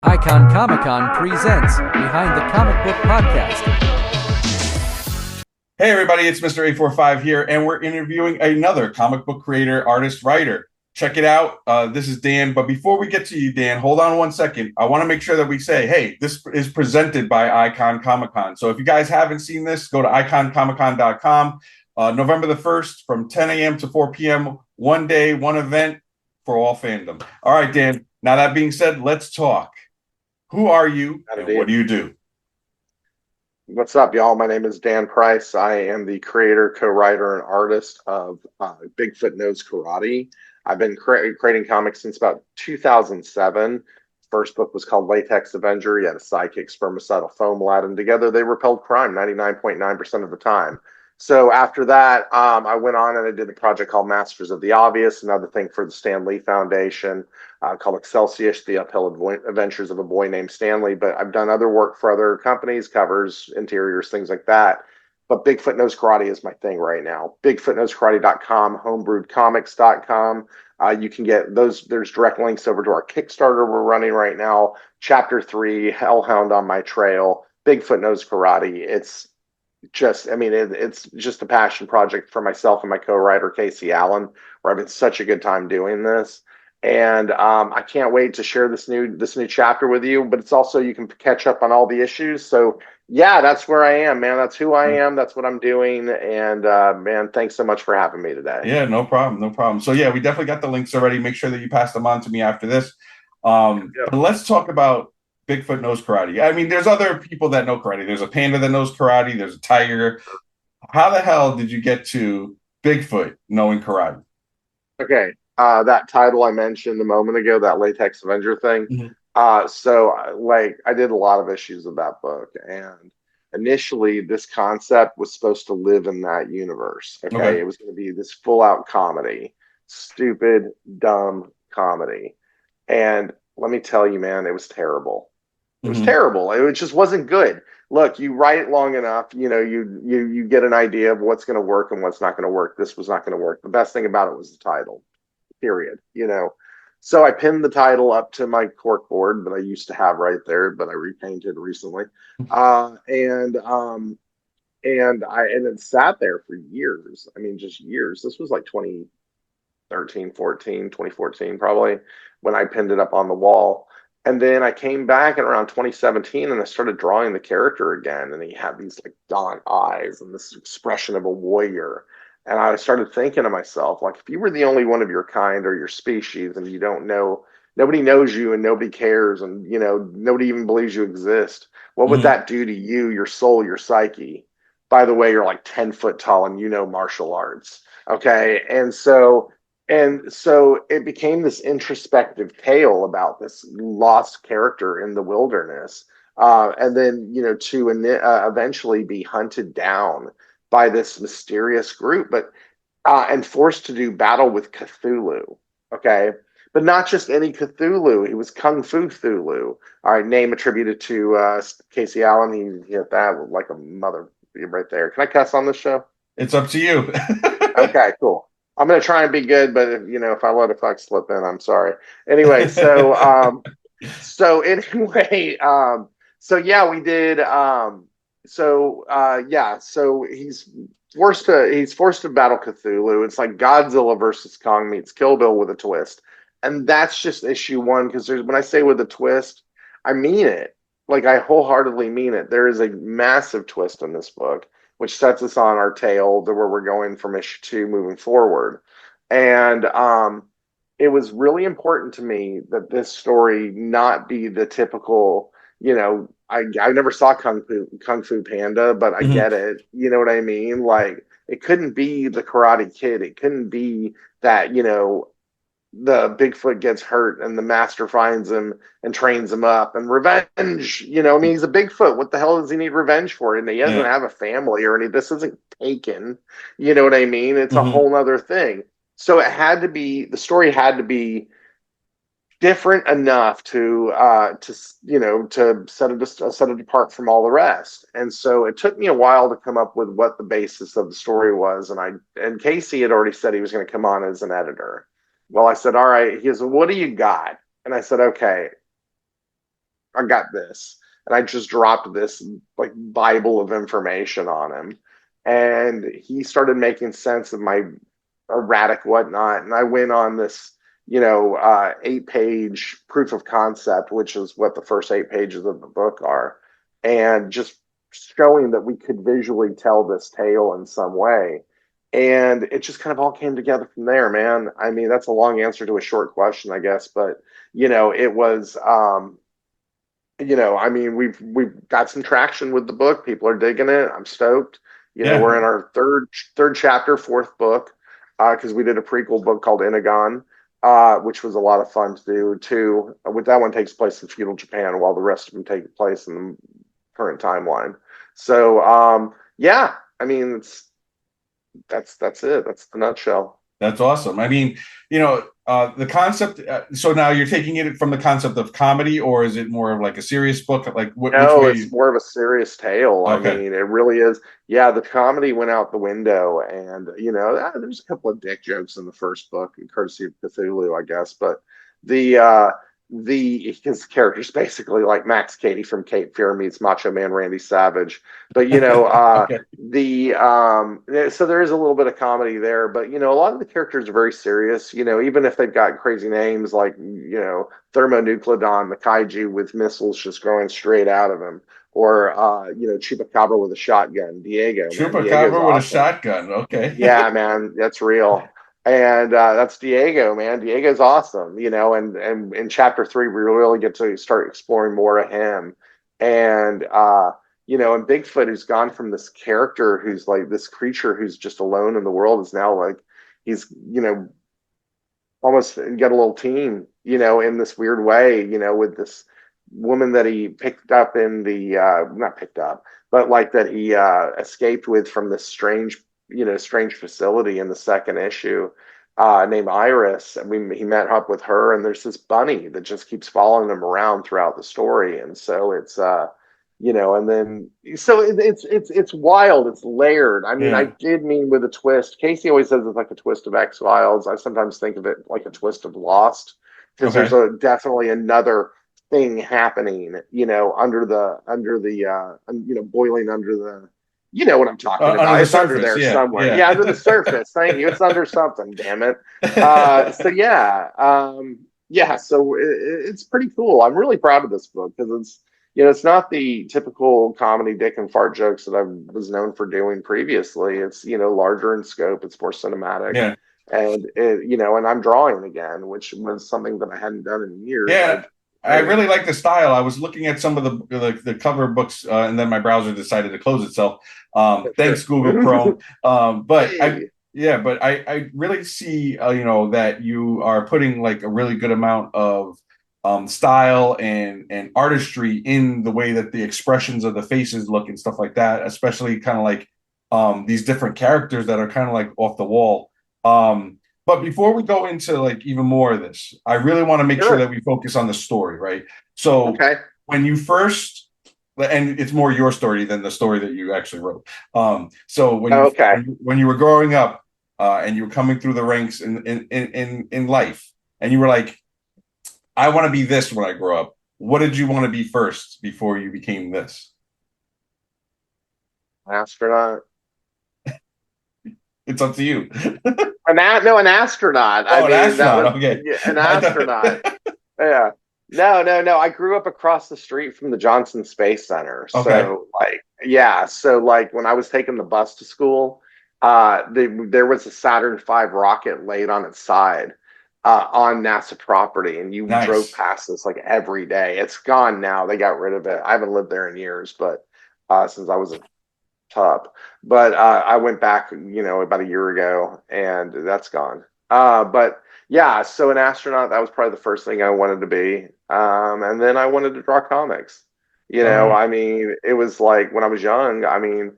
Icon Comic Con presents Behind the Comic Book Podcast. Hey everybody, it's Mr. 845 here, and we're interviewing another comic book creator, artist, writer. Check it out. This is Dan. But before we get to you, Dan, hold on 1 second. I want to make sure that we say, hey, this is presented by Icon Comic Con. So if you guys haven't seen this, go to iconcomiccon.com. November the 1st from 10 a.m. to 4 p.m. One day, one event for all fandom. All right, Dan. Now that being said, let's talk. Who are you and what do you do? What's up, y'all? My name is Dan Price. I am the creator, co-writer, and artist of Bigfoot Knows Karate. I've been creating comics since about 2007. First book was called Latex Avenger. He had a sidekick, spermicidal foam lad, and together they repelled crime 99.9% of the time. So after that, I went on and I did a project called Masters of the Obvious, another thing for the Stan Lee Foundation, called Excelsior, the uphill adventures of a boy named Stanley. But I've done other work for other companies, covers, interiors, things like that. But Bigfoot Knows Karate is my thing right now. BigfootKnowsKarate.com, homebrewedcomics.com. You can get those. There's direct links over to our Kickstarter we're running right now. Chapter 3, Hellhound on My Trail, Bigfoot Knows Karate. It's just a passion project for myself and my co-writer Casey Allen, where I've had such a good time doing this, and I can't wait to share this new chapter with you. But it's also, you can catch up on all the issues. So yeah, that's where I am, man. That's who I am. That's what I'm doing. And man, thanks so much for having me today. Yeah, no problem, no problem. So yeah, we definitely got the links already. Make sure that you pass them on to me after this. Yep. But let's talk about Bigfoot Knows Karate. I mean, there's other people that know karate. There's a panda that knows karate. There's a tiger. How the hell did you get to Bigfoot knowing karate? Okay. That title I mentioned a moment ago, that Latex Avenger thing. Mhm. Like, I did a lot of issues of that book, and initially this concept was supposed to live in that universe. Okay. Okay. It was going to be this full out comedy, stupid, dumb comedy. And let me tell you, man, it was terrible. It was Hmm. terrible. It just wasn't good. Look, you write it long enough, you get an idea of what's going to work and what's not going to work. This was not going to work. The best thing about it was the title, period. So I pinned the title up to my cork board that I used to have right there, but I repainted recently. And it sat there for years. I mean, just years. This was like 2013, 14, 2014, probably, when I pinned it up on the wall. And then I came back in around 2017 and I started drawing the character again. And he had these like gaunt eyes and this expression of a warrior. And I started thinking to myself, like, if you were the only one of your kind or your species and you don't know, nobody knows you and nobody cares, and, nobody even believes you exist, what would Hmm. that do to you, your soul, your psyche? By the way, you're like 10 foot tall and martial arts. Okay. And so it became this introspective tale about this lost character in the wilderness. And then, to eventually be hunted down by this mysterious group, but and forced to do battle with Cthulhu. Okay. But not just any Cthulhu. He was Kung Fu Cthulhu. All right. Name attributed to Casey Allen. He hit that like a mother right there. Can I cuss on this show? It's up to you. Okay, cool. I'm gonna try and be good, but if I let a fuck slip in, I'm sorry. Anyway, so yeah, we did. So he's forced to battle Cthulhu. It's like Godzilla versus Kong meets Kill Bill with a twist, and that's just issue one. Because when I say with a twist, I mean it. Like, I wholeheartedly mean it. There is a massive twist in this book, which sets us on our tail to where we're going from issue 2 moving forward. And it was really important to me that this story not be the typical, I never saw Kung Fu Panda, but I Mhm. get it. You know what I mean? Like, it couldn't be the Karate Kid. It couldn't be that, the Bigfoot gets hurt and the master finds him and trains him up, and revenge. I mean, he's a Bigfoot. What the hell does he need revenge for? And he doesn't Yeah. have a family or any. This isn't Taken. You know what I mean? It's a Hmm. whole other thing. So the story had to be different enough to set it apart from all the rest. And so it took me a while to come up with what the basis of the story was. And Casey had already said he was going to come on as an editor. Well, I said, all right. He goes, well, what do you got? And I said, okay, I got this. And I just dropped this like Bible of information on him. And he started making sense of my erratic whatnot. And I went on this, 8-page proof of concept, which is what the first 8 pages of the book are. And just showing that we could visually tell this tale in some way. And it just kind of all came together from there, man. I mean, that's a long answer to a short question, I guess, but it was I mean, we've got some traction with the book. People are digging it. I'm stoked. Yeah. We're in our third chapter, fourth book, because we did a prequel book called Inagon, which was a lot of fun to do too. With that one takes place in feudal Japan, while the rest of them take place in the current timeline. So yeah, I mean, that's it. That's the nutshell. That's awesome. I mean, the concept. So now you're taking it from the concept of comedy, or is it more of like a serious book? Like which No, way? it's more of a serious tale. Okay. I mean, it really is. Yeah, the comedy went out the window, and there's a couple of dick jokes in the first book, courtesy of Cthulhu, I guess. But his character's basically like Max Cady from Cape Fear meets Macho Man Randy Savage. But Okay. so there is a little bit of comedy there, but a lot of the characters are very serious. Even if they've got crazy names like Thermonucleodon, the kaiju with missiles just growing straight out of him, or Chupacabra with a shotgun. Diego's Chupacabra with a awesome. shotgun. Okay. Yeah, man, that's real. And that's Diego, man. Diego's awesome, and in chapter 3, we really get to start exploring more of him. And and Bigfoot, who's gone from this character who's like this creature who's just alone in the world, is now like he's almost got a little team, in this weird way, with this woman that he picked up in the not picked up, but like that he escaped with from this strange facility in the second issue, named Iris. And he met up with her, and there's this bunny that just keeps following him around throughout the story. And so it's and then so it's wild, it's layered. I mean, Yeah. I did mean with a twist. Casey always says it's like a twist of X-Files. I sometimes think of it like a twist of Lost, because Okay. there's definitely another thing happening, under the boiling under the, what I'm talking about. Under the It's under surface, there somewhere. Yeah, under the surface. Thank you. It's under something. Damn it. So yeah. So it's pretty cool. I'm really proud of this book because it's not the typical comedy dick and fart jokes that I was known for doing previously. It's larger in scope. It's more cinematic. Yeah. And and I'm drawing again, which was something that I hadn't done in years. Yeah. I really like the style. I was looking at some of the cover books, and then my browser decided to close itself. Thanks, Google Chrome. But I really see, that you are putting like a really good amount of style and artistry in the way that the expressions of the faces look and stuff like that, especially kind of like these different characters that are kind of like off the wall. But before we go into like even more of this, I really want to make sure that we focus on the story, right? So when you first, and it's more your story than the story that you actually wrote. So when you were growing up, and you were coming through the ranks in life, and you were like, I want to be this when I grow up. What did you want to be first before you became this? Astronaut. It's up to you. An astronaut. Oh, an astronaut. Okay. An astronaut. Yeah. No. I grew up across the street from the Johnson Space Center. Okay. So when I was taking the bus to school, there was a Saturn V rocket laid on its side on NASA property, and you drove past this like every day. It's gone now. They got rid of it. I haven't lived there in years, but since I was a pup. But I went back, about a year ago, and that's gone. But yeah, so an astronaut, that was probably the first thing I wanted to be. And then I wanted to draw comics. I mean, it was like when I was young, I mean,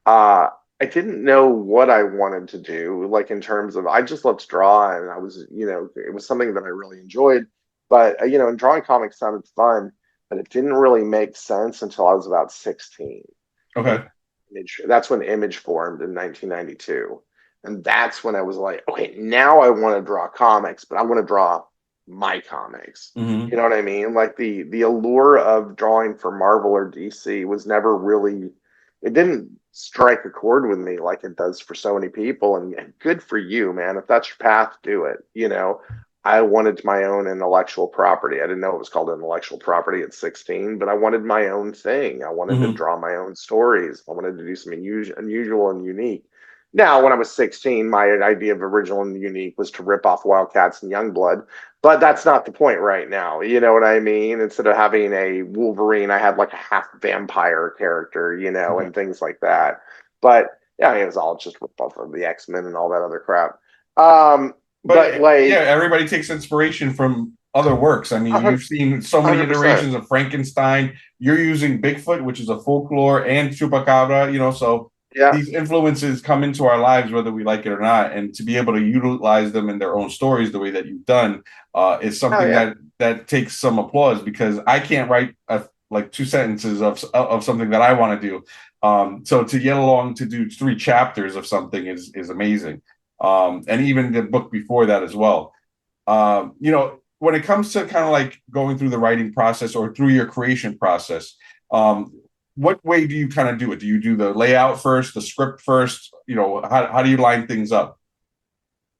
I didn't know what I wanted to do, like in terms of, I just loved to draw, and I was, it was something that I really enjoyed. But, and drawing comics sounded fun, but it didn't really make sense until I was about 16. Okay. That's when Image formed in 1992. And that's when I was like, okay, now I want to draw comics, but I want to draw my comics. Hmm. You know what I mean? Like the allure of drawing for Marvel or DC was never really, it didn't strike a chord with me like it does for so many people. And good for you, man. If that's your path, do it. You know, I wanted my own intellectual property. I didn't know it was called intellectual property at 16, but I wanted my own thing. I wanted to Hmm. draw my own stories. I wanted to do something unusual and unique. Now, when I was 16, my idea of original and unique was to rip off Wildcats and Youngblood, but that's not the point right now. You know what I mean? Instead of having a Wolverine, I had like a half vampire character, you know, and things like that. But yeah, it was all just rip off of the X-Men and all that other crap. But But yeah, like everybody takes inspiration from other works. I mean, you've seen so many 100%. iterations of Frankenstein. You're using Bigfoot, which is a folklore, and Chupacabra, so Yeah. these influences come into our lives whether we like it or not. And to be able to utilize them in their own stories the way that you've done is Oh something yeah. that takes some applause, because I can't write like two sentences of something that I want to do. So to get along to do 3 chapters of something is amazing. And even the book before that as well. When it comes to kind of like going through the writing process or through your creation process, um, what way do you kind of do it? Do you do the layout first, the script first? How do you line things up?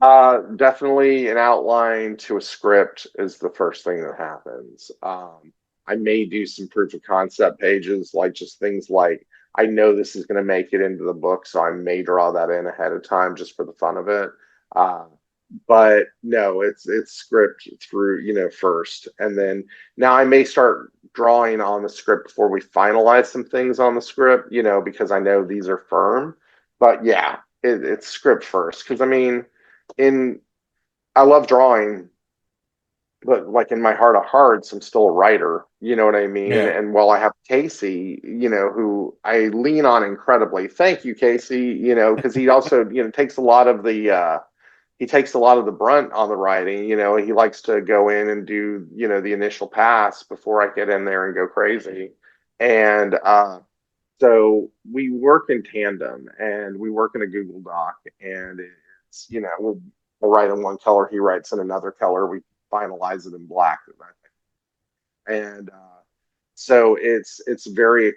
Definitely an outline to a script is the first thing that happens. I may do some proof of concept pages, like just things like I know this is going to make it into the book, so I may draw that in ahead of time just for the fun of it. Uh, but no, it's script through, first, and then now I may start drawing on the script before we finalize some things on the script, because I know these are firm. But yeah, it's script first because I mean in I love drawing, but like in my heart of hearts, I'm still a writer. You know what I mean? Yeah. And while I have Casey, who I lean on incredibly, thank you, Casey. Because he also, takes a lot of the he takes a lot of the brunt on the writing. He likes to go in and do, the initial pass before I get in there and go crazy. And so we work in tandem and we work in a Google Doc, and it's, we'll write in one color, he writes in another color, we finalize it in black. And so it's a very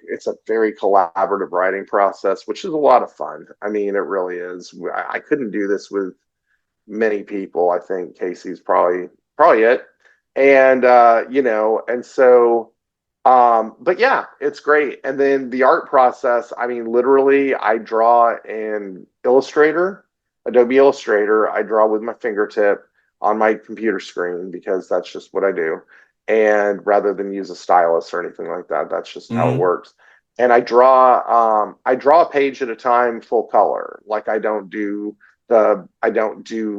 collaborative writing process, which is a lot of fun. I mean, it really is. I couldn't do this with many people. I think Casey's probably it. And and so but yeah, it's great. And then the art process, I mean, literally, I draw in Illustrator, Adobe Illustrator. I draw with my fingertip on my computer screen because that's just what I do. And rather than use a stylus or anything like that, that's just how it Hmm. works. And I draw a page at a time full color. Like I don't do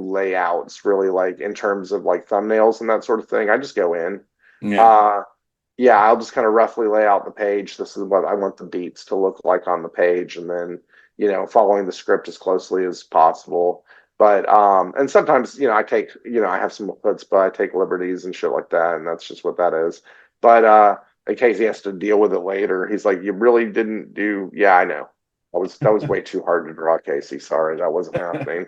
layouts really, like in terms of like thumbnails and that sort of thing. I just go in. Yeah. Uh yeah, I'll just kind of roughly lay out the page. This is what I want the beats to look like on the page, and then, following the script as closely as possible. But and sometimes, I have some puts, but I take liberties and shit like that, and that's just what that is. But in case he has to deal with it later, he's like, "You really didn't do." Yeah, I know. That was way too hard to draw, Casey. Sorry, that wasn't happening.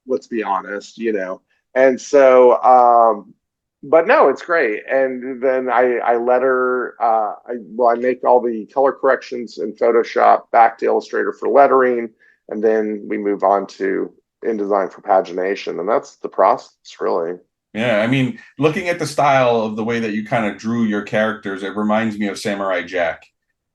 Let's be honest. And so but no, it's great. And then I letter I make all the color corrections in Photoshop back to Illustrator for lettering, and then we move on to InDesign for pagination, and that's the process really. Yeah, I mean, looking at the style of the way that you kind of drew your characters, it reminds me of Samurai Jack.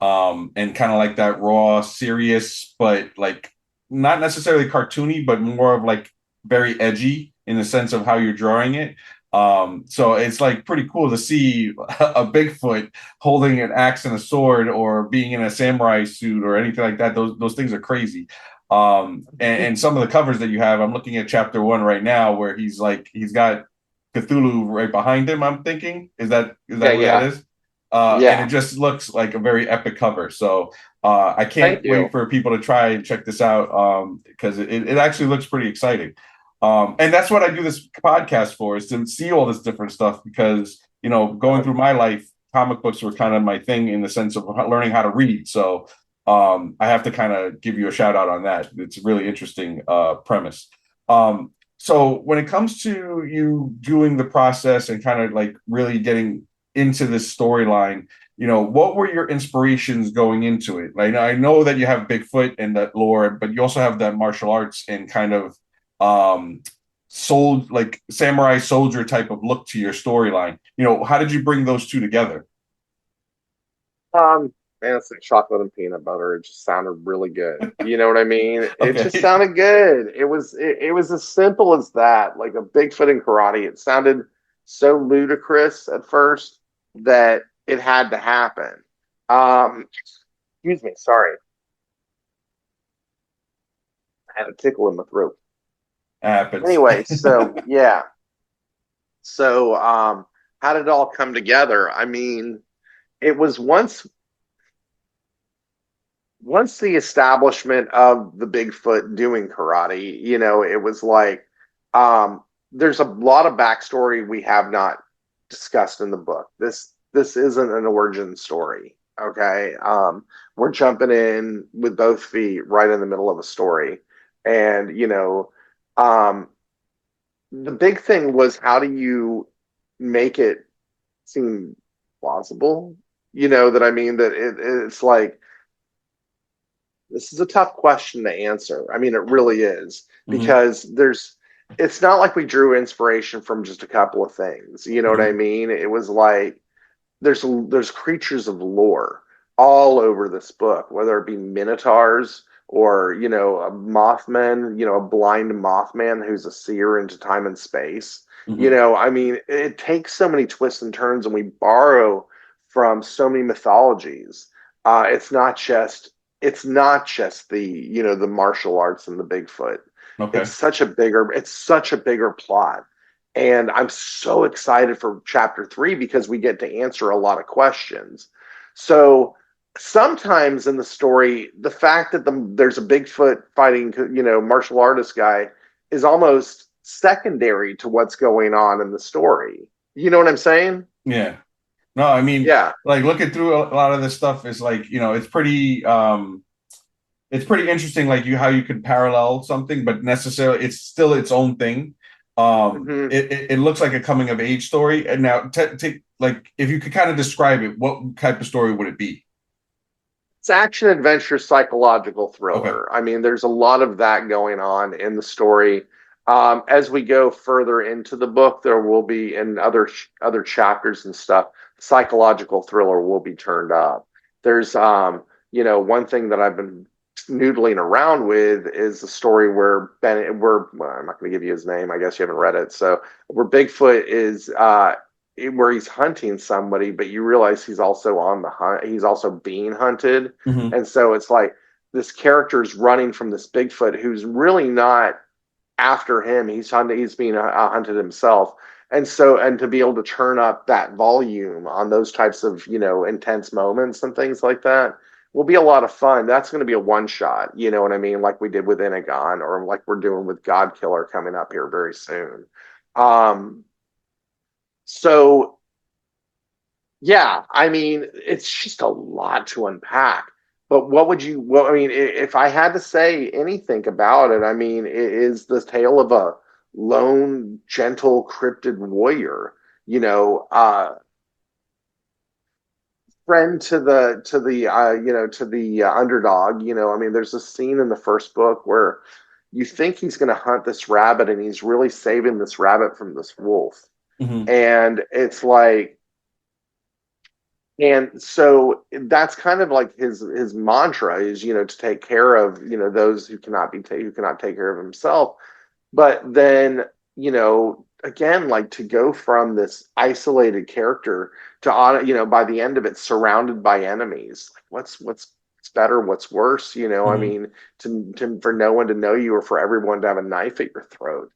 And kind of like that raw, serious, but like not necessarily cartoony, but more of like very edgy in the sense of how you're drawing it. So it's like pretty cool to see a Bigfoot holding an axe and a sword or being in a samurai suit or anything like that. Those things are crazy. And some of the covers that you have, I'm looking at chapter 1 right now where he's got Cthulhu right behind him. I'm thinking, is that Yeah, who that yeah, is? And it yeah. just looks like a very epic cover. So I Thank can't wait you. for people to try and check this out because it actually looks pretty exciting. And that's what I do this podcast for, is to see all this different stuff because, going through my life, comic books were kind of my thing in the sense of learning how to read. So I have to kind of give you a shout out on that. It's a really interesting premise. So when it comes to you doing the process and kind of like really getting into this storyline, what were your inspirations going into it? Like I know that you have Bigfoot and that lore, but you also have that martial arts and kind of um like samurai soldier type of look to your storyline. How did you bring those two together? Man, it's like chocolate and peanut butter. It just sounded really good. You know what I mean? It just Okay. sounded good. It was as simple as that, like a Bigfoot in karate. It sounded so ludicrous at first that it had to happen. Excuse me, sorry. I had a tickle in my throat. Happens. Anyway, so yeah. So how did it all come together? I mean, it was once the establishment of the Bigfoot doing karate, it was like there's a lot of backstory we have not discussed in the book. This isn't an origin story. Okay. We're jumping in with both feet right in the middle of a story. And, um, the big thing was how do you make it seem plausible? That I mean, that it's like, this is a tough question to answer. I mean, it really is Hmm. because it's not like we drew inspiration from just a couple of things. You know what I Hmm. mean? It was like there's creatures of lore all over this book, whether it be minotaurs or a mothman, a blind mothman who's a seer into time and space. Hmm. I mean, it takes so many twists and turns, and we borrow from so many mythologies. It's not just the the martial arts and the Bigfoot. Okay. It's such a bigger plot, and I'm so excited for chapter 3 because we get to answer a lot of questions. So sometimes in the story, the fact that there's a Bigfoot fighting, martial artist guy is almost secondary to what's going on in the story. You know what I'm saying? Yeah. No, I mean, Yeah. like looking through a lot of this stuff is like, it's pretty interesting, like how you could parallel something, but necessarily it's still its own thing. Hmm. It looks like a coming of age story. And now, like, if you could kind of describe it, what type of story would it be? It's action adventure psychological Okay. thriller. I mean, there's a lot of that going on in the story. As we go further into the book, there will be in other chapters and stuff. Psychological thriller will be turned up. There's one thing that I've been noodling around with is the story where well, I'm not going to give you his name. I guess you haven't read it. So where Bigfoot is where he's hunting somebody, but you realize he's also on the hunt. He's also being hunted, Hmm. and so it's like this character is running from this Bigfoot who's really not after him. He's being hunted himself, and to be able to turn up that volume on those types of intense moments and things like that will be a lot of fun. That's going to be a one shot. You know what I mean? Like we did with Inagon, or like we're doing with God Killer coming up here very soon. Um, so yeah, I mean, it's just a lot to unpack. But well, I mean, if I had to say anything about it, I mean, it is the tale of a lone, gentle, cryptid warrior, you know, friend to the underdog. I mean, there's a scene in the first book where you think he's going to hunt this rabbit, and he's really saving this rabbit from this wolf, Hmm. and it's like. And so that's kind of like his mantra is, to take care of, those who cannot take care of himself. But then, again, like to go from this isolated character to by the end of it, surrounded by enemies. Like what's better, what's worse? I Hmm. mean, for no one to know you or for everyone to have a knife at your throat.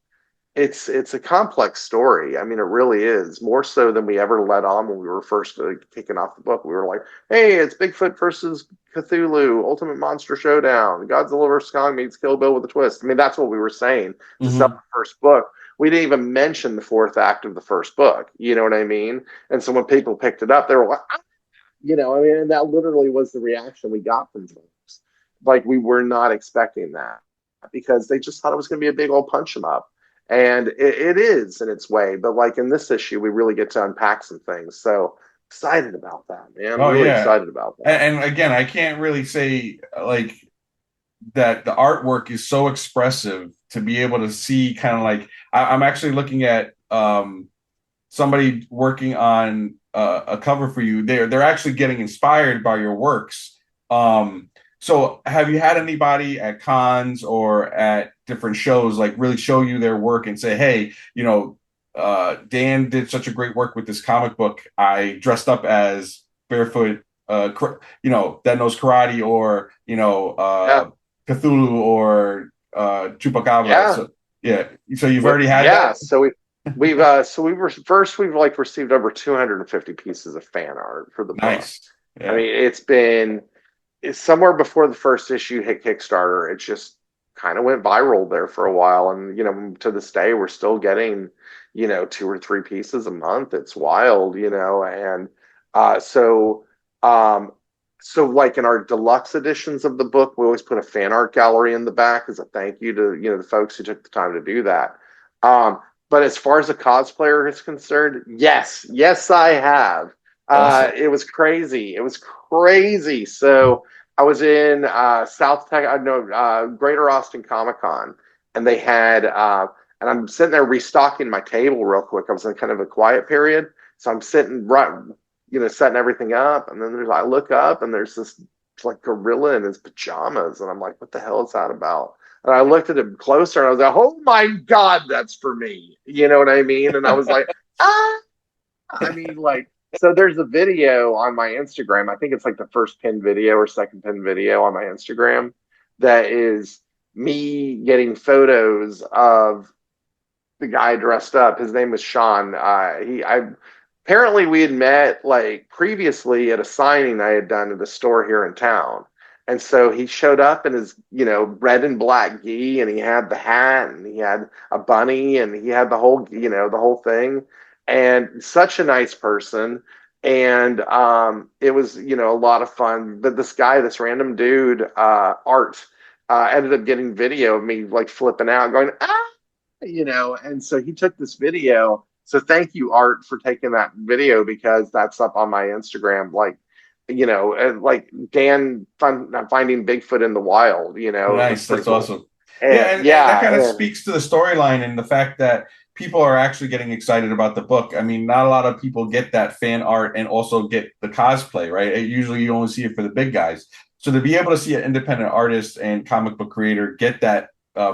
It's a complex story. I mean, it really is more so than we ever let on when we were first kicking off the book. We were like, "Hey, it's Bigfoot versus Cthulhu, Ultimate Monster Showdown, Godzilla vs Kong meets Kill Bill with a twist." I mean, that's what we were saying to sell Hmm. the first book. We didn't even mention the fourth act of the first book. You know what I mean? And so when people picked it up, they were like, "Ah," I mean, and that literally was the reaction we got from folks. Like we were not expecting that because they just thought it was going to be a big old punch 'em up. And it is in its way, but like in this issue, we really get to unpack some things. So excited about that, man. Oh Really yeah. excited about that. And again, I can't really say like that the artwork is so expressive to be able to see kind of like I'm actually looking at somebody working on a cover for you. They're actually getting inspired by your works. So have you had anybody at cons or at different shows like really show you their work and say, hey, Dan did such a great work with this comic book. I dressed up as Barefoot, that knows karate, or Yeah. Cthulhu, or Chupacabra. Yeah. So yeah, so you've already had Yeah. that. So we've like received over 250 pieces of fan art for the book. Nice. I Yeah. mean, it's somewhere before the first issue hit Kickstarter. It just kind of went viral there for a while, and to this day we're still getting 2 or 3 pieces a month. It's wild, and so like in our deluxe editions of the book, we always put a fan art gallery in the back as a thank you to the folks who took the time to do that. But as far as a cosplayer is concerned, yes, I have. Awesome. It was crazy. It was crazy. So I was in Greater Austin Comic Con, and they had, and I'm sitting there restocking my table real quick. I was in kind of a quiet period, so I'm sitting right, setting everything up, and then I look up, and there's this like gorilla in his pajamas, and I'm like, what the hell is that about? And I looked at him closer, and I was like, oh my God, that's for me. You know what I mean? And I was like, ah. I mean, like, so there's a video on my Instagram. I think it's like the first pinned video or second pinned video on my Instagram that is me getting photos of the guy dressed up. His name was Sean. Apparently we had met like previously at a signing I had done at a store here in town. And so he showed up in his, red and black gi, and he had the hat, and he had a bunny, and he had the whole thing. And such a nice person. And it was, a lot of fun. But this random dude, Art, ended up getting video of me like flipping out, going, ah, and so he took this video. So thank you, Art, for taking that video, because that's up on my Instagram. Like, like Dan finding Bigfoot in the wild, Nice. That's cool. awesome. And, and that kind of speaks to the storyline and the fact that people are actually getting excited about the book. I mean, not a lot of people get that fan art and also get the cosplay, right? Usually you only see it for the big guys. So to be able to see an independent artist and comic book creator get that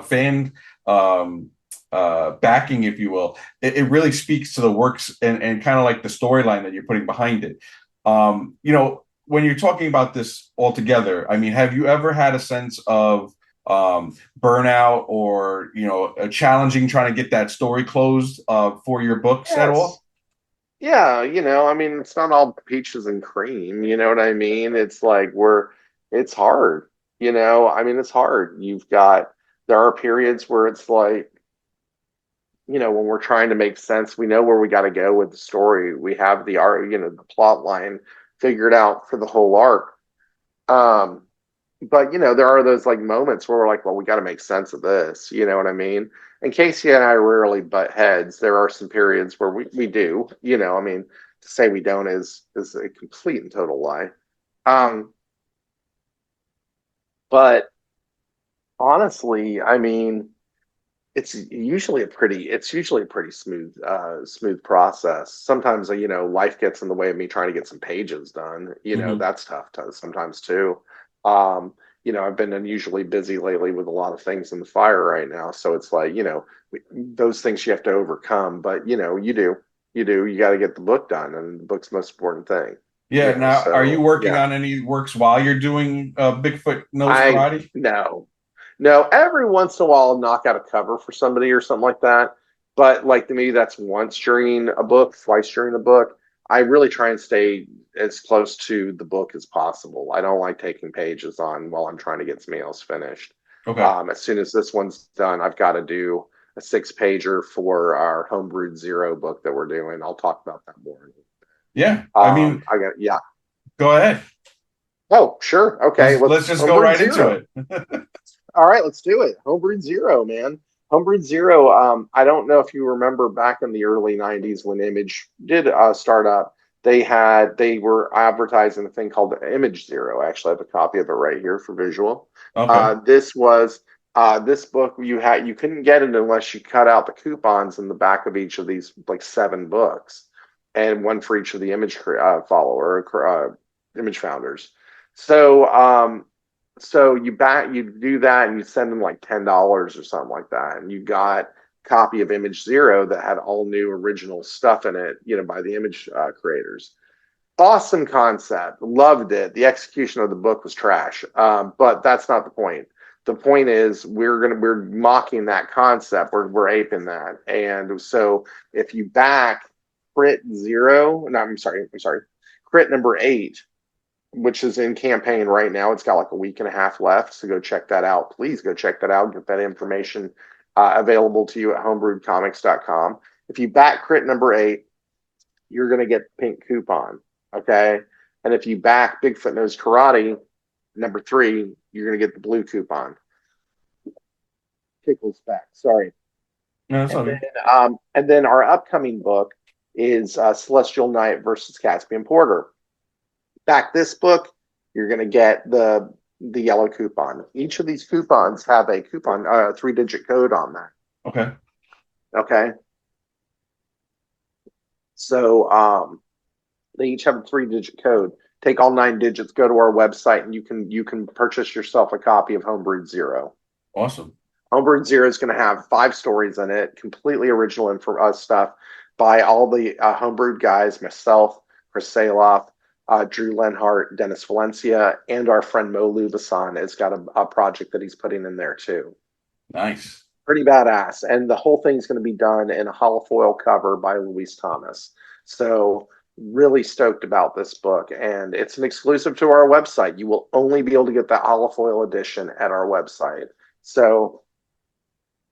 fan backing, if you will, it really speaks to the works and kind of like the storyline that you're putting behind it. When you're talking about this all together, I mean, have you ever had a sense of burnout or challenging trying to get that story closed for your books at all? Yeah, I mean, it's not all peaches and cream, you know what I mean? It's like it's hard, I mean, it's hard. There are periods where it's like, when we're trying to make sense, we know where we got to go with the story. We have the art, the plot line figured out for the whole arc. But there are those like moments where we're like, well, we got to make sense of this. You know what I mean? And Casey and I rarely butt heads. There are some periods where we do. I mean, to say we don't is a complete and total lie. But honestly, I mean, it's usually a pretty smooth process. Sometimes life gets in the way of me trying to get some pages done. That's tough sometimes too. I've been unusually busy lately with a lot of things in the fire right now, so it's like those things you have to overcome. But you got to get the book done, and the book's the most important thing. Yeah. Now, are you working on any works while you're doing Bigfoot Knows Karate? No, every once in a while I'll knock out a cover for somebody or something like that. But like to me, that's once during a book, twice during a book. I really try and stay as close to the book as possible. I don't like taking pages on while I'm trying to get something else finished. Okay. As soon as this one's done, I've got to do a 6-pager for our Homebrewed Zero book that we're doing. I'll talk about that more. Yeah. Yeah. Go ahead. Oh, sure. Okay. Let's just go right into it. All right, let's do it. Homebrewed Zero, man. Homebrew Zero, I don't know if you remember back in the early 90s when Image did start up, they were advertising a thing called Image Zero. Actually, I have a copy of it right here for visual. Okay. This was this book you couldn't get it unless you cut out the coupons in the back of each of these like 7 books, and one for each of the image founders. So you do that and you send them like $10 or something like that, and you got a copy of Image Zero that had all new original stuff in it, by the image creators. Awesome concept, loved it. The execution of the book was trash, but that's not the point. The point is we're mocking that concept. We're aping that, and so if you back Crit Zero, no, I'm sorry, Crit number 8, which is in campaign right now. It's got like a week and a half left. So go check that out. Please go check that out. Get that information available to you at homebrewedcomics.com. If you back Crit number 8, you're going to get the pink coupon. Okay. And if you back Bigfoot Knows Karate number 3, you're going to get the blue coupon. Tickles back. Sorry. No, that's okay. And then our upcoming book is Celestial Knight versus Caspian Porter. Back this book, you're going to get the yellow coupon. Each of these coupons have a coupon, 3-digit code on that. Okay. Okay. So they each have a 3-digit code. Take all 9 digits, go to our website, and you can purchase yourself a copy of Homebrewed Zero. Awesome. Homebrewed Zero is going to have 5 stories in it, completely original and for us stuff by all the homebrewed guys, myself, Chris Saloff, Drew Lenhart, Dennis Valencia, and our friend Mo Lubasan has got a project that he's putting in there too. Nice. Pretty badass. And the whole thing's going to be done in a holofoil cover by Louise Thomas. So really stoked about this book. And it's an exclusive to our website. You will only be able to get the holofoil edition at our website. So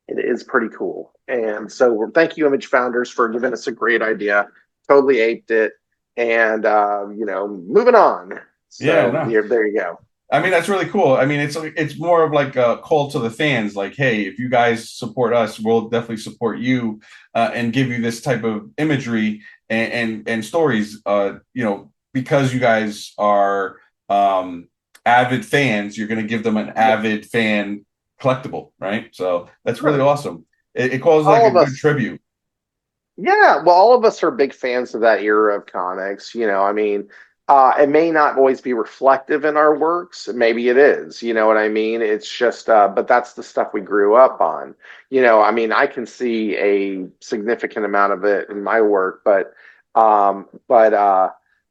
it is pretty cool. And so thank you, Image Founders, for giving us a great idea. Totally aped it. And moving on. So there you go. I mean, that's really cool. I mean, it's more of like a call to the fans, like, hey, if you guys support us, we'll definitely support you and give you this type of imagery and stories. Because you guys are avid fans, you're going to give them an avid fan collectible, right? So that's really awesome. It calls like a good tribute. Yeah, well, all of us are big fans of that era of comics. It may not always be reflective in our works. Maybe it is. You know what I mean? It's just, but that's the stuff we grew up on. I can see a significant amount of it in my work, but a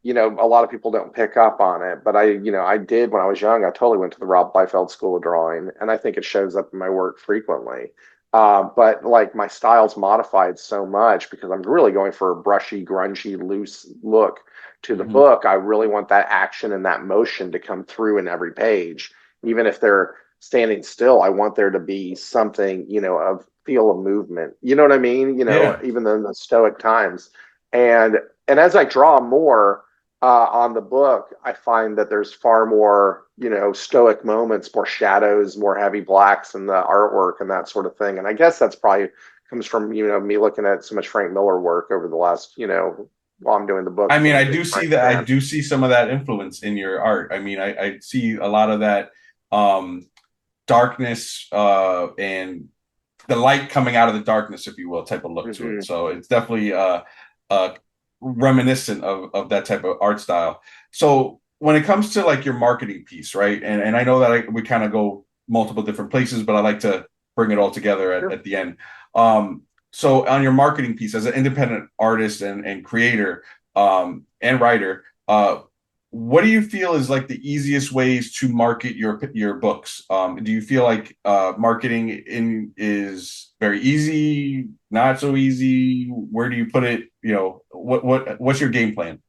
lot of people don't pick up on it. But I did when I was young. I totally went to the Rob Liefeld School of Drawing, and I think it shows up in my work frequently. But like my style's modified so much because I'm really going for a brushy, grungy, loose look to the book. I really want that action and that motion to come through in every page. Even if they're standing still, I want there to be something, of feel of movement. You know what I mean? Even in the stoic times. And as I draw more on the book, I find that there's far more, stoic moments, more shadows, more heavy blacks in the artwork and that sort of thing. And I guess that's probably comes from, me looking at so much Frank Miller work over the last, while I'm doing the book. I mean, I do see that. I do see some of that influence in your art. I mean, I see a lot of that darkness and the light coming out of the darkness, if you will, type of look to it. So it's definitely reminiscent of that type of art style. So when it comes to like your marketing piece, right? And I know that we kind of go multiple different places, but I like to bring it all together at the end. So on your marketing piece as an independent artist and creator and writer, what do you feel is like the easiest ways to market your books? Do you feel like marketing is very easy, not so easy? Where do you put it? What's your game plan?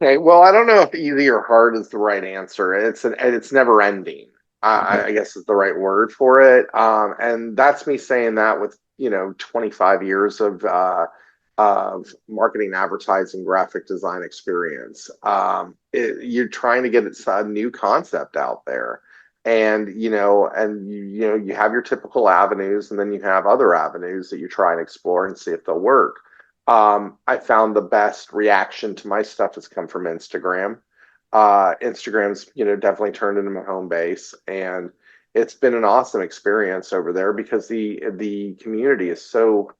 Okay, well, I don't know if easy or hard is the right answer. It's never ending. I guess is the right word for it. And that's me saying that with 25 years of marketing, advertising, graphic design experience. You're trying to get a new concept out there. And you have your typical avenues, and then you have other avenues that you try and explore and see if they'll work. I found the best reaction to my stuff has come from Instagram. Instagram's definitely turned into my home base, and it's been an awesome experience over there because the community is so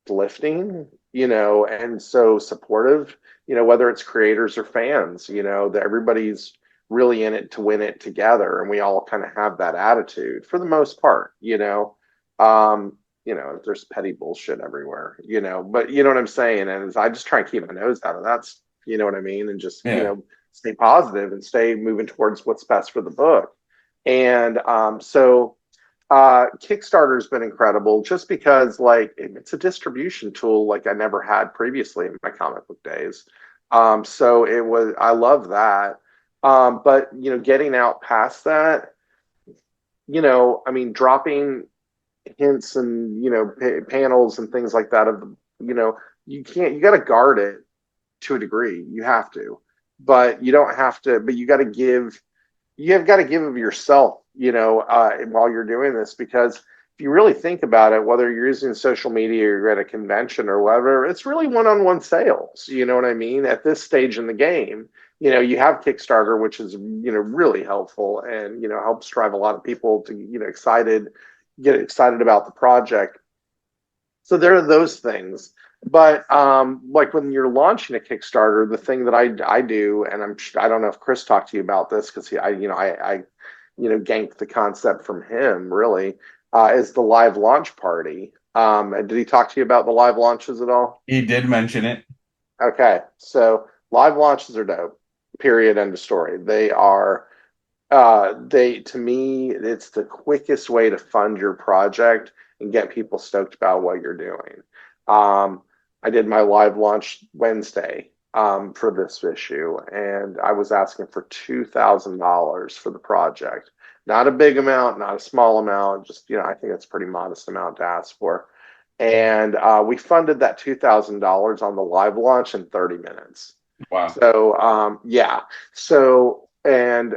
uplifting, and so supportive, whether it's creators or fans, that everybody's really in it to win it together. And we all kind of have that attitude for the most part, there's petty bullshit everywhere, but you know what I'm saying? And I just try and keep my nose out of that, you know what I mean? And just, Yeah. stay positive and stay moving towards what's best for the book. And so Kickstarter's been incredible just because it's a distribution tool like I never had previously in my comic book days. So I love that. But getting out past that, I mean, dropping hints and panels and things like that you got to guard it to a degree. You have to, but you don't have to. But you have got to give of yourself, while you're doing this, because if you really think about it, whether you're using social media or you're at a convention or whatever, it's really one-on-one sales. You know what I mean? At this stage in the game, you have Kickstarter, which is, really helpful and, helps drive a lot of people to, get excited about the project. So there are those things. But like when you're launching a Kickstarter, the thing that I do, and I don't know if Chris talked to you about this because I ganked the concept from him really, is the live launch party. Did he talk to you about the live launches at all? He did mention it. Okay, so live launches are dope. Period. End of story. They are. To me, it's the quickest way to fund your project and get people stoked about what you're doing. I did my live launch Wednesday for this issue, and I was asking for $2,000 for the project. Not a big amount, not a small amount, just, I think it's a pretty modest amount to ask for. And we funded that $2,000 on the live launch in 30 minutes. Wow. So, yeah. So, and,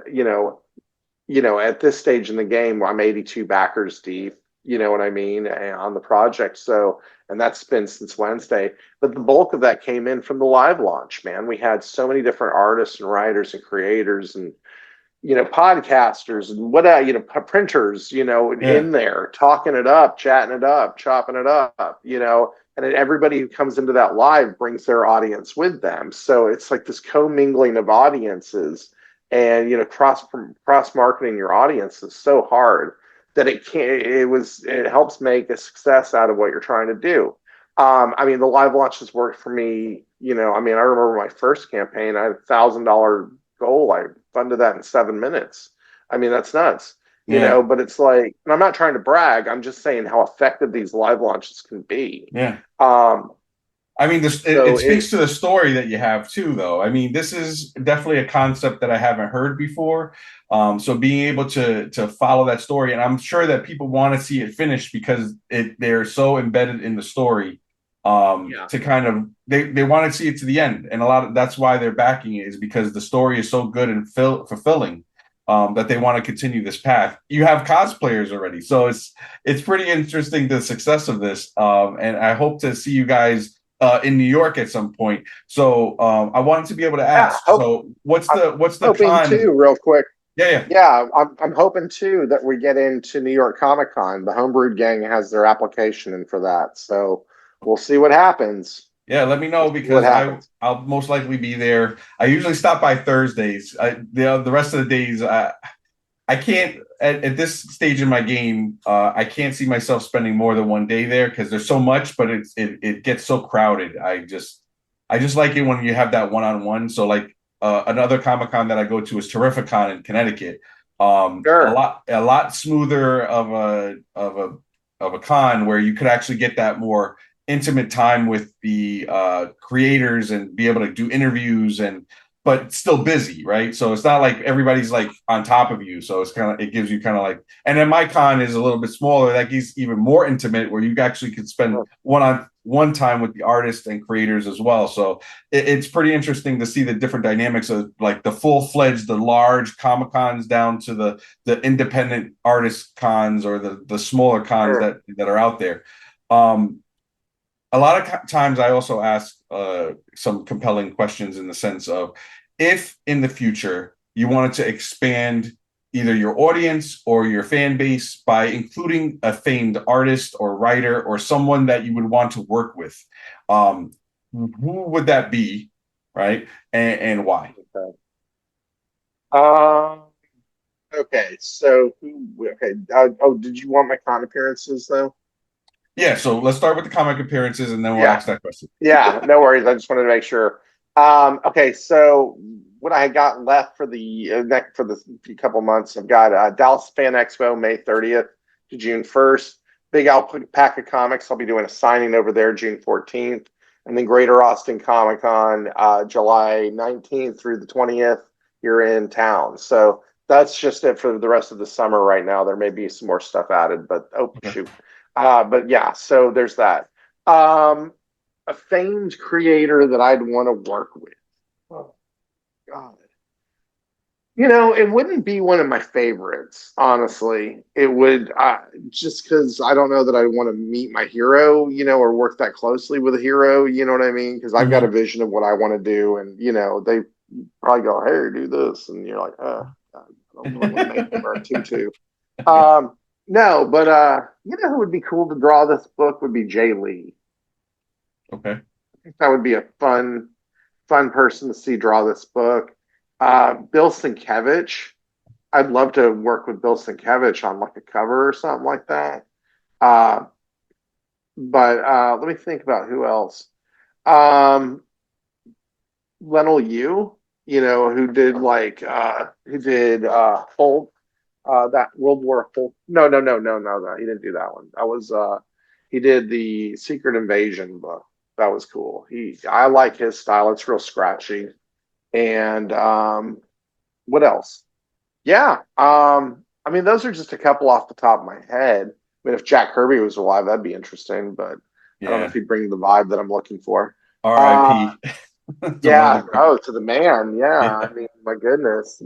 at this stage in the game, I'm 82 backers deep, you know what I mean, on the project. So, and that's been since Wednesday. But the bulk of that came in from the live launch, man. We had so many different artists and writers and creators and, podcasters and printers, in there talking it up, chatting it up, chopping it up, and then everybody who comes into that live brings their audience with them. So it's like this commingling of audiences, and, cross marketing your audience is so hard that it helps make a success out of what you're trying to do. I mean, the live launches worked for me. I remember my first campaign, I had $1,000 goal. I funded that in 7 minutes. I mean, that's nuts, but it's like, and I'm not trying to brag. I'm just saying how effective these live launches can be. Yeah. I mean, it speaks to the story that you have too, though. I mean, this is definitely a concept that I haven't heard before. So being able to follow that story, and I'm sure that people want to see it finished because they're so embedded in the story. To kind of they want to see it to the end, and that's why they're backing it, is because the story is so good and fulfilling that they want to continue this path. You have cosplayers already, so it's pretty interesting, the success of this, and I hope to see you guys in New York at some point. So I wanted to be able to ask. So what's the con? Too, real quick. Yeah. I'm hoping too that we get into New York Comic Con. The Homebrewed Gang has their application in for that, so we'll see what happens. Yeah, let me know, because I'll most likely be there. I usually stop by Thursdays. The rest of the days, I can't at this stage in my game. I can't see myself spending more than one day there because there's so much, but it gets so crowded. I just like it when you have that one-on-one. So like another Comic-Con that I go to is Terrificon in Connecticut. Sure. A lot smoother of a con where you could actually get that more intimate time with the creators and be able to do interviews. but still busy, right? So it's not like everybody's like on top of you. So it gives you kind of like, and then my con is a little bit smaller. That gives even more intimate, where you actually could spend one time with the artists and creators as well. So it's pretty interesting to see the different dynamics of like the full-fledged, the large Comic Cons down to the independent artist cons, or the smaller cons that are out there. A lot of times I also ask some compelling questions, in the sense of, if in the future you wanted to expand either your audience or your fan base by including a famed artist or writer or someone that you would want to work with, who would that be, right? And why? Okay. So okay. Did you want my con appearances though? Yeah, so let's start with the comic appearances, and then we'll ask that question. Yeah, no worries. I just wanted to make sure. Okay, so what I got left for the next for the couple months, I've got Dallas Fan Expo May 30th to June 1st. Big Alpaca Comics. I'll be doing a signing over there June 14th, and then Greater Austin Comic Con July 19th through the 20th here in town. So that's just it for the rest of the summer right now. There may be some more stuff added, but shoot. But yeah, so there's that. A famed creator that I'd want to work with. Oh God. It wouldn't be one of my favorites, honestly. It would just because I don't know that I want to meet my hero, or work that closely with a hero, you know what I mean? Because I've got a vision of what I want to do, and they probably go, "Hey, do this," and you're like, "Oh, God, I don't really want to make them tutu." No, but who would be cool to draw this book would be Jay Lee. Okay. I think that would be a fun person to see draw this book. Bill Sienkiewicz. I'd love to work with Bill Sienkiewicz on like a cover or something like that. But let me think about who else. Lionel Yu, who did Hulk. That World War Hulk. No. He didn't do that one. That was he did the Secret Invasion book. That was cool. I like his style. It's real scratchy. And what else? Yeah. I mean, those are just a couple off the top of my head. I mean, if Jack Kirby was alive, that'd be interesting, but I don't know if he'd bring the vibe that I'm looking for. R.I.P. Yeah. To the man. Yeah. I mean, my goodness,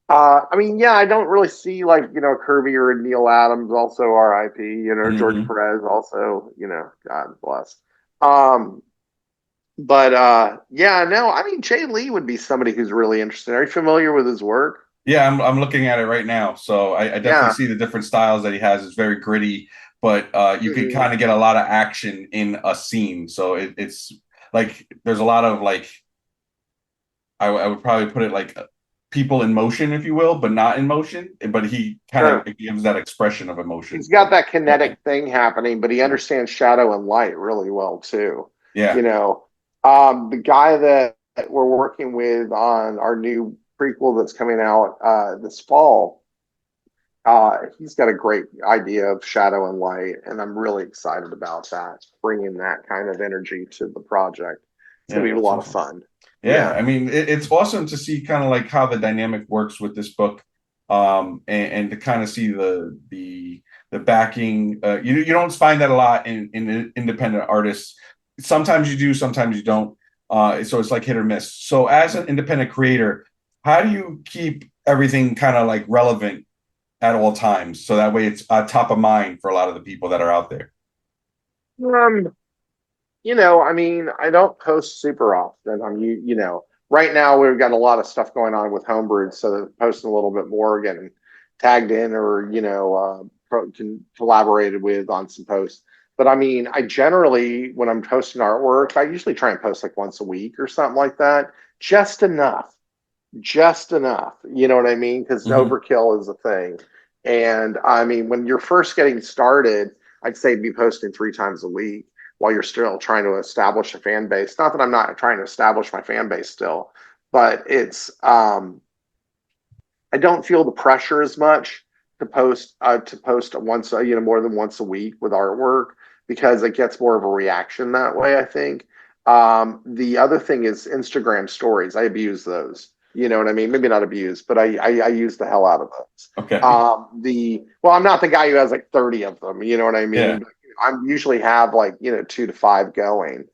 I mean, yeah, I don't really see Kirby or Neil Adams, also R.I.P. George Perez, also, God bless. But yeah, no, I mean, Jay Lee would be somebody who's really interesting. Are you familiar with his work? Yeah, I'm looking at it right now. So I definitely see the different styles that he has. It's very gritty, but you can kind of get a lot of action in a scene. So it's like there's a lot of I would probably put it like people in motion, if you will, but not in motion. But he kind of gives that expression of emotion. He's got that kinetic thing happening, but he understands shadow and light really well too. Yeah. The guy that we're working with on our new prequel that's coming out this fall, he's got a great idea of shadow and light, and I'm really excited about that, bringing that kind of energy to the project. It's going to be a lot of fun. Yeah, I mean, it's awesome to see kind of like how the dynamic works with this book, and to kind of see the backing. You don't find that a lot in independent artists. Sometimes you do, sometimes you don't. So it's like hit or miss. So as an independent creator, how do you keep everything kind of like relevant at all times, so that way it's top of mind for a lot of the people that are out there? I mean, I don't post super often. Right now we've got a lot of stuff going on with Homebrewed, so they're posting a little bit more, getting tagged in, or collaborated with on some posts. But I mean, I generally, when I'm posting artwork, I usually try and post like once a week or something like that. Just enough. You know what I mean? Because overkill is a thing. And I mean, when you're first getting started, I'd say be posting 3 times a week while you're still trying to establish a fan base. Not that I'm not trying to establish my fan base still, but it's I don't feel the pressure as much to post once more than once a week with artwork, because it gets more of a reaction that way, I think. The other thing is Instagram stories. I abuse those. You know what I mean? Maybe not abuse, but I use the hell out of those. Okay. I'm not the guy who has like 30 of them. You know what I mean? Yeah. But I usually have like 2 to 5 going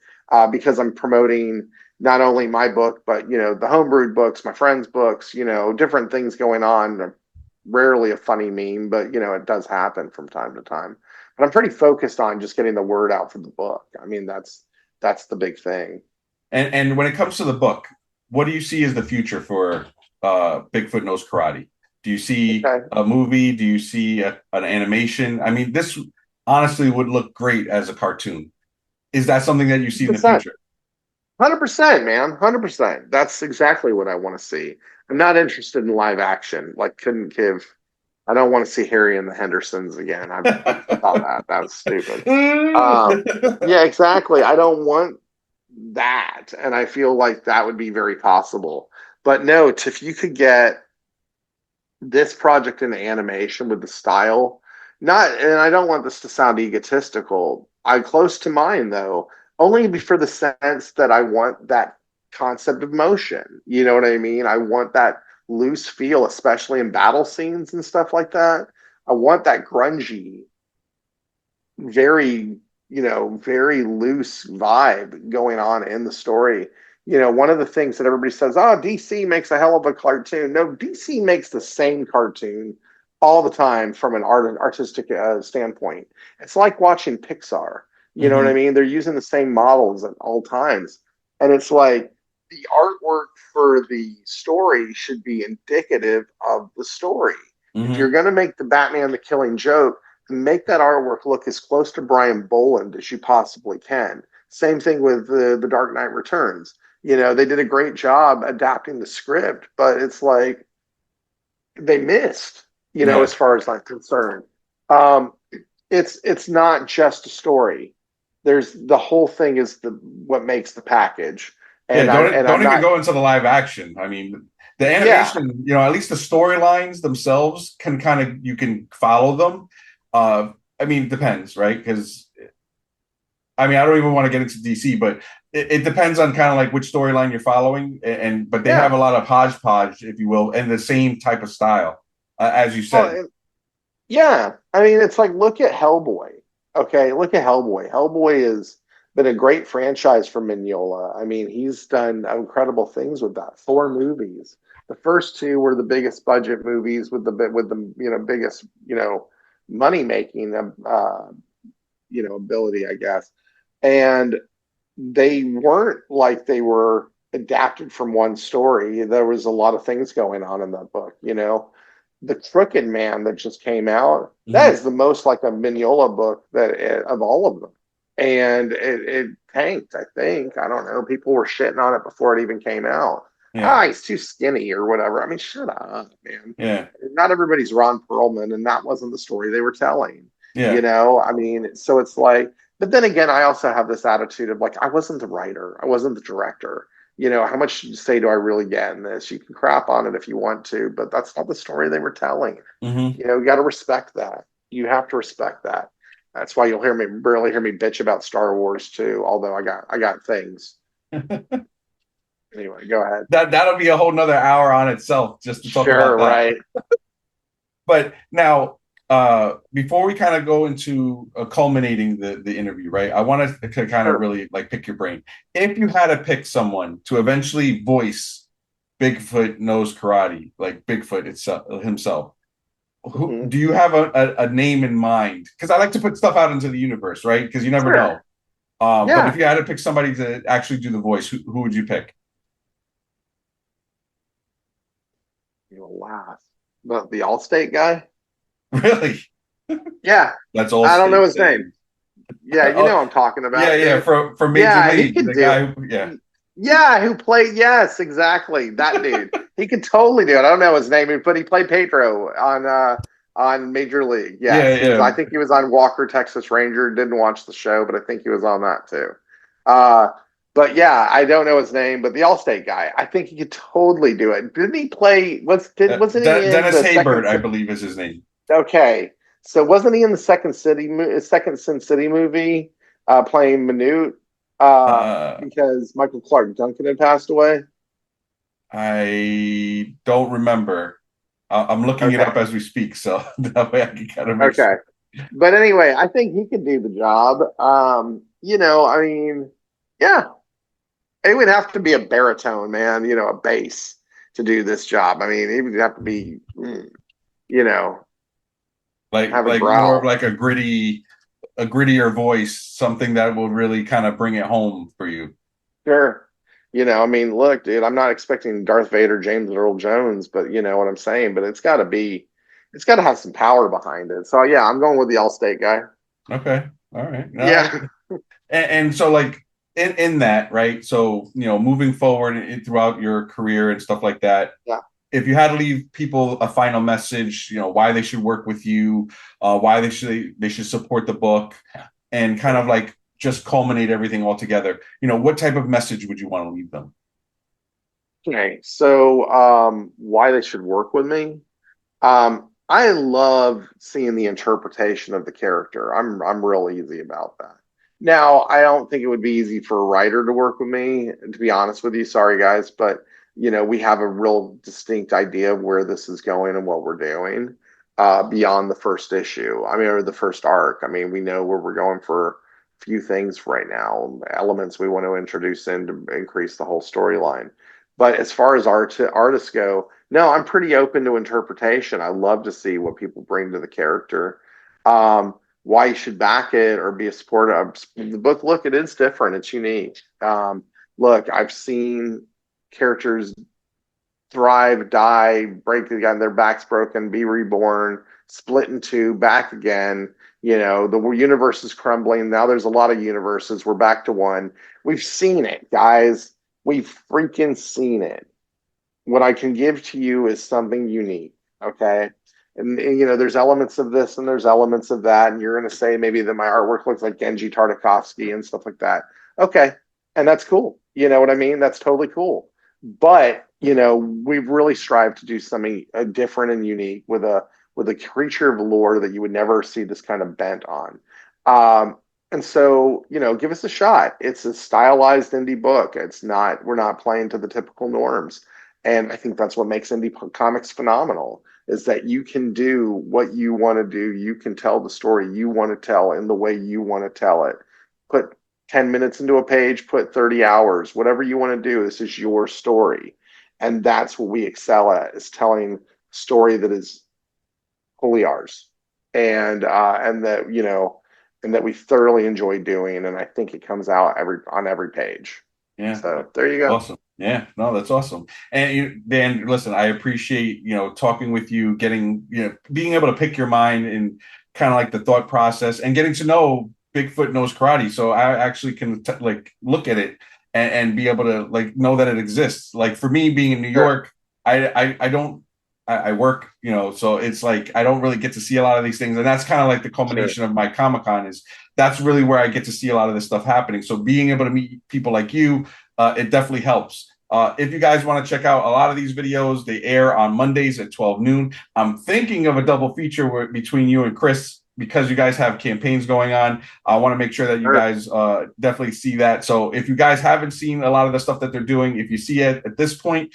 because I'm promoting not only my book, but the homebrewed books, my friends' books. Different things going on. Rarely a funny meme, but it does happen from time to time. But I'm pretty focused on just getting the word out for the book. I mean, that's the big thing. And when it comes to the book, what do you see as the future for Bigfoot Knows Karate? Do you see Okay. a movie? Do you see an animation? I mean, this honestly would look great as a cartoon. Is that something that you see in the 100%. future? 100%, man. 100%. That's exactly what I want to see. I'm not interested in live action. Like, couldn't give. I don't want to see Harry and the Hendersons again. I thought that. That was stupid. Yeah, exactly. I don't want that. And I feel like that would be very possible. But no, if you could get this project into animation with the style, not, and I don't want this to sound egotistical. I'm close to mine though, only for the sense that I want that concept of motion. You know what I mean? I want that loose feel, especially in battle scenes and stuff like that. I want that grungy, very, very loose vibe going on in the story. One of the things that everybody says, oh, DC makes a hell of a cartoon. No, DC makes the same cartoon all the time from an artistic standpoint. It's like watching Pixar. You know what I mean? They're using the same models at all times. And it's like the artwork for the story should be indicative of the story. If you're going to make the Batman the Killing Joke, make that artwork look as close to Brian Boland as you possibly can. Same thing with the Dark Knight Returns. They did a great job adapting the script, but it's like they missed, as far as I'm concerned. It's not just a story. There's the whole thing is what makes the package. And don't even go into the live action. I mean, the animation, at least the storylines themselves you can follow them. I mean, it depends, right? Because I mean, I don't even want to get into DC, but it depends on kind of like which storyline you're following. But they have a lot of hodgepodge, if you will, and the same type of style, as you said. Yeah, I mean, it's like look at Hellboy. Okay, look at Hellboy. Hellboy has been a great franchise for Mignola. I mean, he's done incredible things with that. 4 movies. The first 2 were the biggest budget movies with the biggest money making ability, I guess. And they weren't like they were adapted from one story. There was a lot of things going on in that book. The Crooked Man that just came out, that is the most like a Mignola book of all of them. And it tanked, I think. I don't know. People were shitting on it before it even came out. Yeah. He's too skinny or whatever. I mean, shut up, man. Yeah. Not everybody's Ron Perlman, and that wasn't the story they were telling. Yeah. I mean, so it's like, but then again, I also have this attitude of like, I wasn't the writer, I wasn't the director. How much say do I really get in this? You can crap on it if you want to, but that's not the story they were telling. You got to respect that. You have to respect that. That's why you'll barely hear me bitch about Star Wars too. Although I got things. Anyway, go ahead. That'll be a whole nother hour on itself just to talk about that. Right. But now, before we kind of go into culminating the interview, right? I want to kind of really like pick your brain. If you had to pick someone to eventually voice Bigfoot Knows Karate, like Bigfoot himself, who do you have a name in mind? Because I like to put stuff out into the universe, right? Because you never know. But if you had to pick somebody to actually do the voice, who would you pick? You'll laugh. The Allstate guy? Really? Yeah. That's all. I don't know his name. Yeah, you know what I'm talking about. Yeah. For Major League, the guy. Yeah, who played? Yes, exactly. That dude. He could totally do it. I don't know his name, but he played Pedro on Major League. Yes. Yeah. I think he was on Walker, Texas Ranger. Didn't watch the show, but I think he was on that too. But yeah, I don't know his name, but the Allstate guy, I think he could totally do it. Didn't he play? Wasn't he Dennis Haybird? I believe is his name. Okay, so wasn't he in the Second Sin City movie playing Minute? because Michael Clark Duncan had passed away. I don't remember. I'm looking it Okay. up as we speak, so that way I can kind of make Okay. sure. But anyway, I think he could do the job. I mean, yeah, it would have to be a baritone, man, a bass to do this job. I mean, it would have to be, you know, have a Like more of growl. like a grittier voice, something that will really kind of bring it home for you. Sure. I mean, look, dude, I'm not expecting Darth Vader, James Earl Jones, but you know what I'm saying? But it's got to have some power behind it. So yeah, I'm going with the Allstate guy. Okay. All right. Yeah. And so like in that, right? So, moving forward throughout your career and stuff like that, Yeah. if you had to leave people a final message, why they should work with you, why they should support the book, and kind of like just culminate everything all together, what type of message would you want to leave them? Okay. So, why they should work with me? I love seeing the interpretation of the character. I'm real easy about that. Now, I don't think it would be easy for a writer to work with me, to be honest with you. Sorry, guys, but we have a real distinct idea of where this is going and what we're doing beyond the first issue. I mean, or the first arc. I mean, we know where we're going for a few things right now, elements we want to introduce in to increase the whole storyline. But as far as artists go, no, I'm pretty open to interpretation. I love to see what people bring to the character. Why you should back it or be a supporter of the book. Look, it is different. It's unique. Look, I've seen characters thrive, die, break again, their backs broken, be reborn, split in two, back again. The universe is crumbling. Now there's a lot of universes. We're back to one. We've seen it, guys. We've freaking seen it. What I can give to you is something unique. Okay. And there's elements of this and there's elements of that. And you're going to say maybe that my artwork looks like Genji Tartakovsky and stuff like that. Okay. And that's cool. You know what I mean? That's totally cool. But, we've really strived to do something different and unique with a creature of lore that you would never see this kind of bent on. And so, give us a shot. It's a stylized indie book. We're not playing to the typical norms. And I think that's what makes indie comics phenomenal is that you can do what you want to do. You can tell the story you want to tell in the way you want to tell it. Put 10 minutes into a page, put 30 hours, whatever you want to do. This is your story. And that's what we excel at is telling a story that is wholly ours. And that we thoroughly enjoy doing. And I think it comes out on every page. Yeah. So there you go. Awesome. Yeah, no, that's awesome. And Dan, listen, I appreciate, talking with you, getting, being able to pick your mind and kind of like the thought process and getting to know Bigfoot Knows Karate. So I actually can look at it and be able to like know that it exists. Like for me being in New York, I don't I work, so it's like I don't really get to see a lot of these things. And that's kind of like the culmination of my Comic-Con is that's really where I get to see a lot of this stuff happening. So being able to meet people like you, it definitely helps. If you guys want to check out a lot of these videos, they air on Mondays at 12 noon. I'm thinking of a double feature between you and Chris because you guys have campaigns going on. I want to make sure that you guys definitely see that. So if you guys haven't seen a lot of the stuff that they're doing, if you see it at this point,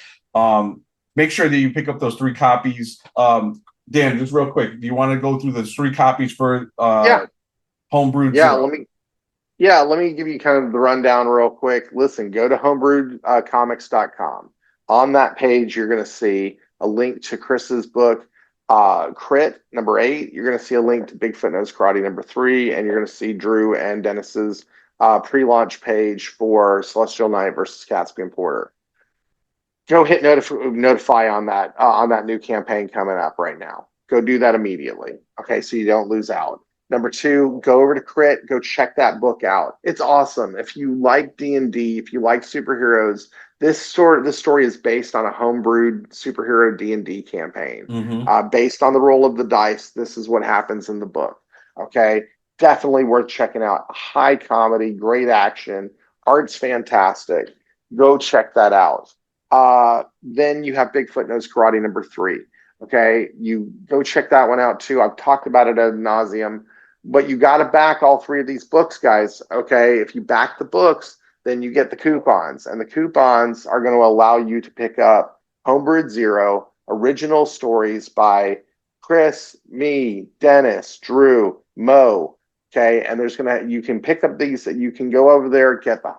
make sure that you pick up those 3 copies. Dan, just real quick, do you want to go through those 3 copies for Homebrewed Zero? Let me give you kind of the rundown real quick. Listen, go to homebrewedcomics.com. On that page, you're going to see a link to Chris's book, Crit, number 8. You're going to see a link to Bigfoot Knows Karate, number 3. And you're going to see Drew and Dennis's pre-launch page for Celestial Knight versus Caspian Porter. Go hit notify on that new campaign coming up right now. Go do that immediately. Okay, so you don't lose out. Number 2, go over to Crit. Go check that book out. It's awesome. If you like D&D, if you like superheroes, this story is based on a homebrewed superhero D&D campaign. Based on the roll of the dice, this is what happens in the book. Okay, definitely worth checking out. High comedy, great action, art's fantastic. Go check that out. Then you have Bigfoot Knows Karate, number 3. Okay, you go check that one out too. I've talked about it ad nauseum, but you got to back all 3 of these books, guys. Okay, if you back the books, then you get the coupons. And the coupons are going to allow you to pick up Homebrewed Zero, original stories by Chris, me, Dennis, Drew, Mo. Okay. And you can pick up these, you can go over there, get the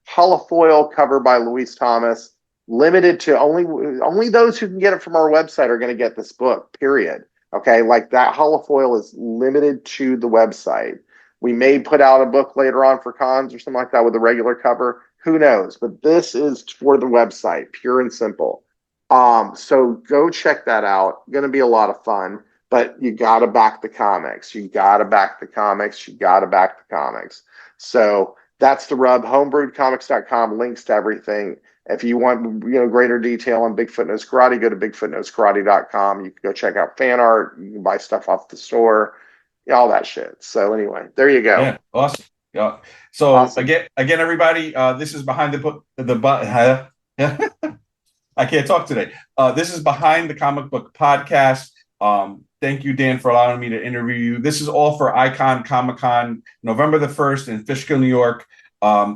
holofoil cover by Louise Thomas, limited to only those who can get it from our website are going to get this book, period. Okay. Like that holofoil is limited to the website. We may put out a book later on for cons or something like that with a regular cover. Who knows? But this is for the website, pure and simple. So go check that out. Going to be a lot of fun, but you got to back the comics. You got to back the comics. You got to back the comics. So that's the rub. Homebrewedcomics.com, links to everything. If you want, greater detail on Bigfoot Knows Karate, go to bigfootknowskarate.com. You can go check out fan art. You can buy stuff off the store, all that shit. So anyway, there you go. Yeah, awesome. Yeah. So Awesome. again, everybody, this is behind I can't talk today. This is Behind the Comic Book Podcast. Thank you, Dan, for allowing me to interview you. This is all for Icon Comic Con, November the 1st in Fishkill, New York.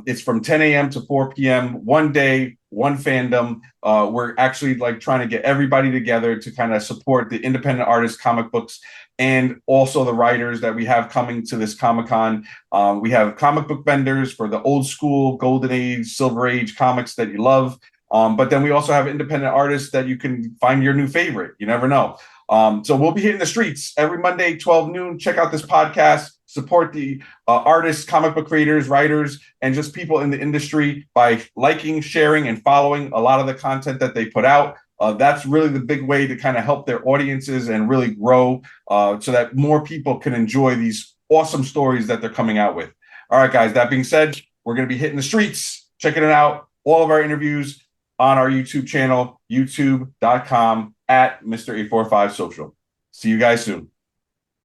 It's from 10 a.m. to 4 p.m. One day, one fandom. We're actually trying to get everybody together to kind of support the independent artists, comic books, and also the writers that we have coming to this Comic-Con. We have comic book vendors for the old school, golden age, silver age comics that you love. But then we also have independent artists that you can find your new favorite. You never know. So we'll be hitting the streets every Monday, 12 noon. Check out this podcast. Support the artists, comic book creators, writers, and just people in the industry by liking, sharing, and following a lot of the content that they put out. That's really the big way to kind of help their audiences and really grow so that more people can enjoy these awesome stories that they're coming out with. All right, guys, that being said, we're going to be hitting the streets, checking it out. All of our interviews on our YouTube channel, youtube.com @Mr845Social. See you guys soon.